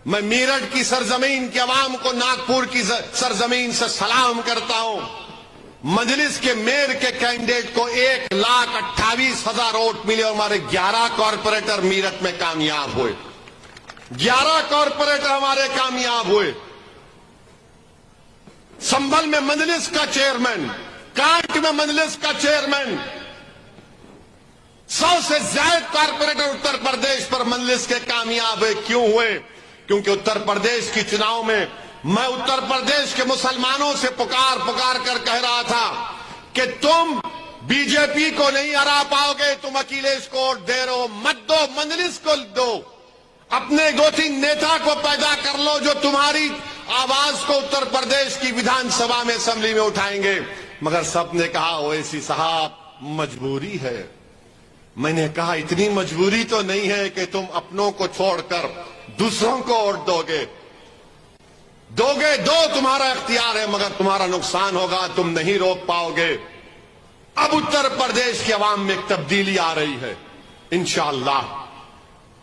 मैं मेरठ की सरजमीन के अवाम को नागपुर की सरजमीन से सलाम करता हूं। मजलिस के मेयर के कैंडिडेट को 1,28,000 वोट मिले और हमारे 11 कॉरपोरेटर मेरठ में कामयाब हुए। 11 कॉरपोरेटर हमारे कामयाब हुए। संभल में मजलिस का चेयरमैन, कांट में मजलिस का चेयरमैन, 100 से ज्यादा कॉरपोरेटर उत्तर प्रदेश पर मजलिस के कामयाब हुए। क्यों हुए? क्योंकि उत्तर प्रदेश की चुनाव में मैं उत्तर प्रदेश के मुसलमानों से पुकार कर कह रहा था कि तुम बीजेपी को नहीं हरा पाओगे, तुम अखिलेश को वोट दे रहे हो, मत दो, मजलिस को दो, अपने 2-3 नेता को पैदा कर लो जो तुम्हारी आवाज को उत्तर प्रदेश की विधानसभा में, असेंबली में उठाएंगे। मगर सबने कहा ओवैसी साहब मजबूरी है। मैंने कहा इतनी मजबूरी तो नहीं है कि तुम अपनों को छोड़कर दूसरों को वोट दोगे, दो तुम्हारा इख्तियार है, मगर तुम्हारा नुकसान होगा, तुम नहीं रोक पाओगे। अब उत्तर प्रदेश की आवाम में एक तब्दीली आ रही है इंशाअल्लाह।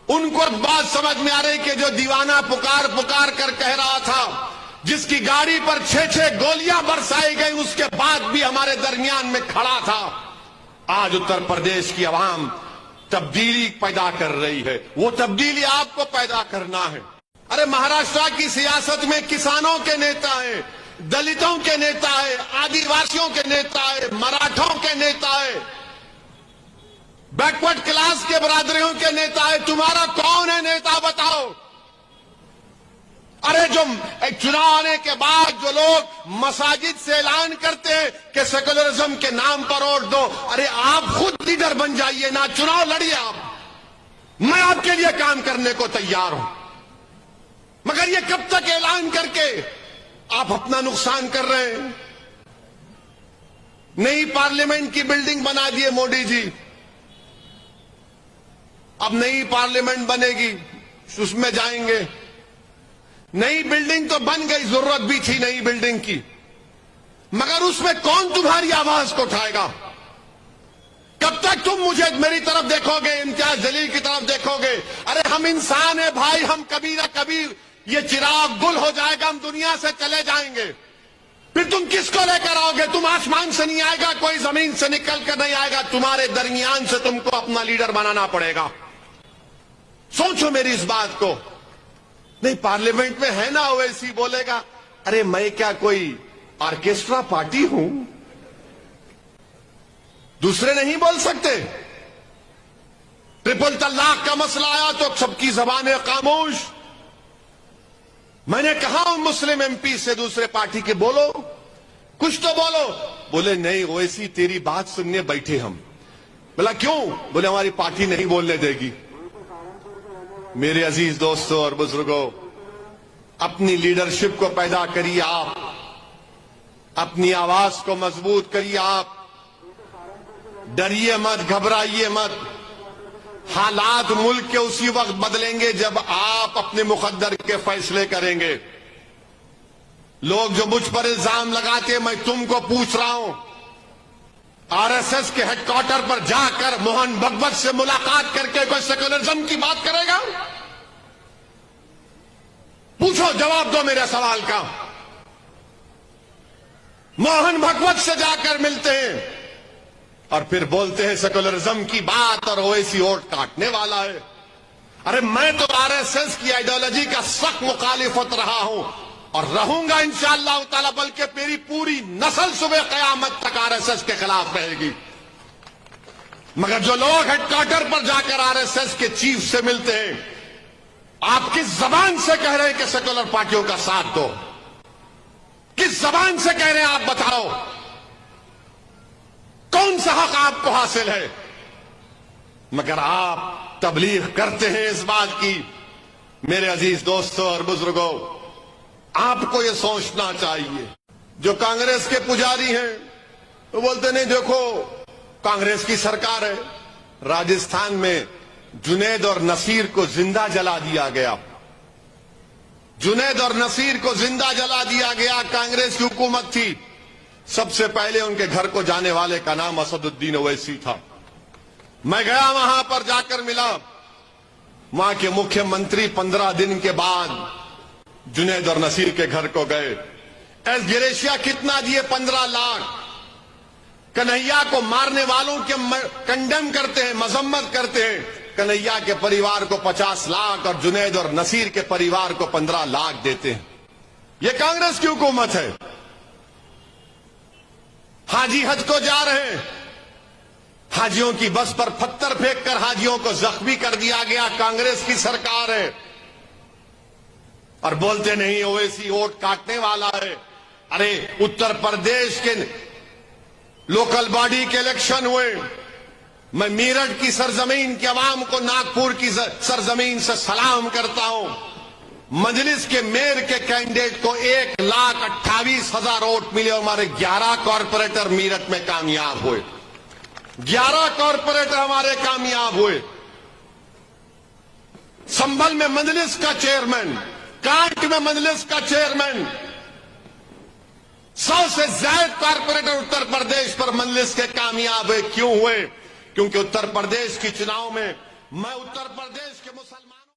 उनको बात समझ में आ रही कि जो दीवाना पुकार कर कह रहा था, जिसकी गाड़ी पर 6-6 गोलियां बरसाई गई, उसके बाद भी हमारे दरमियान में खड़ा था। आज उत्तर प्रदेश की आवाम तब्दीली पैदा कर रही है। वो तब्दीली आपको पैदा करना है। अरे महाराष्ट्र की सियासत में किसानों के नेता हैं, दलितों के नेता है, आदिवासियों के नेता है, मराठों के नेता है, बैकवर्ड क्लास के बरादरियों के नेता है। तुम्हारा कौन है नेता बताओ? अरे जो चुनाव आने के बाद जो लोग मसाजिद से ऐलान करते हैं कि सेकुलरिज्म के नाम पर वोट दो, अरे आप खुद लीडर बन जाइए ना, चुनाव लड़िए आप। मैं आपके लिए काम करने को तैयार हूं, मगर ये कब तक ऐलान करके आप अपना नुकसान कर रहे हैं? नई पार्लियामेंट की बिल्डिंग बना दिए मोदी जी। अब नई पार्लियामेंट बनेगी, उसमें जाएंगे। नई बिल्डिंग तो बन गई, जरूरत भी थी नई बिल्डिंग की, मगर उसमें कौन तुम्हारी आवाज को उठाएगा? कब तक तुम मुझे मेरी तरफ देखोगे, इम्तियाज जलील की तरफ देखोगे? अरे हम इंसान है भाई, हम कभी ना कभी ये चिराग गुल हो जाएगा, हम दुनिया से चले जाएंगे। फिर तुम किसको लेकर आओगे? तुम आसमान से नहीं आएगा, कोई जमीन से निकल कर नहीं आएगा, तुम्हारे दरमियान से तुमको अपना लीडर बनाना पड़ेगा। सोचो मेरी इस बात को। नहीं, पार्लियामेंट में है ना ओवैसी बोलेगा, अरे मैं क्या कोई ऑर्केस्ट्रा पार्टी हूं? दूसरे नहीं बोल सकते। ट्रिपल तलाक का मसला आया तो सबकी जबानें खामोश। मैंने कहा उन मुस्लिम एमपी से दूसरे पार्टी के, बोलो कुछ तो बोलो। बोले नहीं ओवैसी तेरी बात सुनने बैठे हम। बोला क्यों? बोले हमारी पार्टी नहीं बोलने देगी। मेरे अजीज दोस्तों और बुजुर्गों, अपनी लीडरशिप को पैदा करिए आप, अपनी आवाज को मजबूत करिए आप, डरिए मत, घबराइए मत। हालात मुल्क के उसी वक्त बदलेंगे जब आप अपने मुकद्दर के फैसले करेंगे। लोग जो मुझ पर इल्जाम लगाते, मैं तुमको पूछ रहा हूं, आरएसएस के हेडक्वार्टर पर जाकर मोहन भगवत से मुलाकात करके कोई सेकुलरिज्म की बात करेगा? पूछो, जवाब दो मेरे सवाल का। मोहन भगवत से जाकर मिलते हैं और फिर बोलते हैं सेकुलरिज्म की बात और ओवैसी वोट काटने वाला है। अरे मैं तो आरएसएस की आइडियोलॉजी का सख्त मुखालिफत रहा हूं और रहूंगा इंशाअल्लाह ताला, बल्कि मेरी पूरी नस्ल सुबह कयामत तक आरएसएस के खिलाफ रहेगी। मगर जो लोग हेडक्वार्टर पर जाकर आरएसएस के चीफ से मिलते हैं, आप किस जबान से कह रहे हैं कि सेकुलर पार्टियों का साथ दो? किस जबान से कह रहे हैं आप बताओ? कौन सा हक आपको हासिल है? मगर आप तबलीग करते हैं इस बात की। मेरे अजीज दोस्तों और बुजुर्गों, आपको यह सोचना चाहिए। जो कांग्रेस के पुजारी हैं वो बोलते नहीं, देखो कांग्रेस की सरकार है। राजस्थान में जुनैद और नसीर को जिंदा जला दिया गया। जुनैद और नसीर को जिंदा जला दिया गया। कांग्रेस की हुकूमत थी। सबसे पहले उनके घर को जाने वाले का नाम असदुद्दीन ओवैसी था। मैं गया, वहां पर जाकर मिला। वहां के मुख्यमंत्री 15 दिन के बाद जुनैद और नसीर के घर को गए। एस ग्रेशिया कितना दिए? 15 लाख। कन्हैया को मारने वालों के कंडेम करते हैं, मजम्मत करते हैं। कन्हैया के परिवार को 50 लाख और जुनैद और नसीर के परिवार को 15 लाख देते हैं। यह कांग्रेस की हुकूमत है। हाजी हज को जा रहे हैं, हाजियों की बस पर पत्थर फेंककर हाजियों को जख्मी कर दिया गया। कांग्रेस की सरकार है और बोलते नहीं ओवैसी वोट काटने वाला है। अरे उत्तर प्रदेश के लोकल बॉडी के इलेक्शन हुए, मैं मेरठ की सरजमीन के अवाम को नागपुर की सरजमीन से सलाम करता हूं। मजलिस के मेयर के कैंडिडेट को 1,28,000 वोट मिले और हमारे 11 कॉरपोरेटर मेरठ में कामयाब हुए। 11 कॉरपोरेटर हमारे कामयाब हुए। संभल में मजलिस का चेयरमैन, कांट में मजलिस का चेयरमैन, 100 से ज्यादा कॉरपोरेटर उत्तर प्रदेश पर मजलिस के कामयाब हुए। क्यों हुए? क्योंकि उत्तर प्रदेश के चुनाव में मैं उत्तर प्रदेश के मुसलमान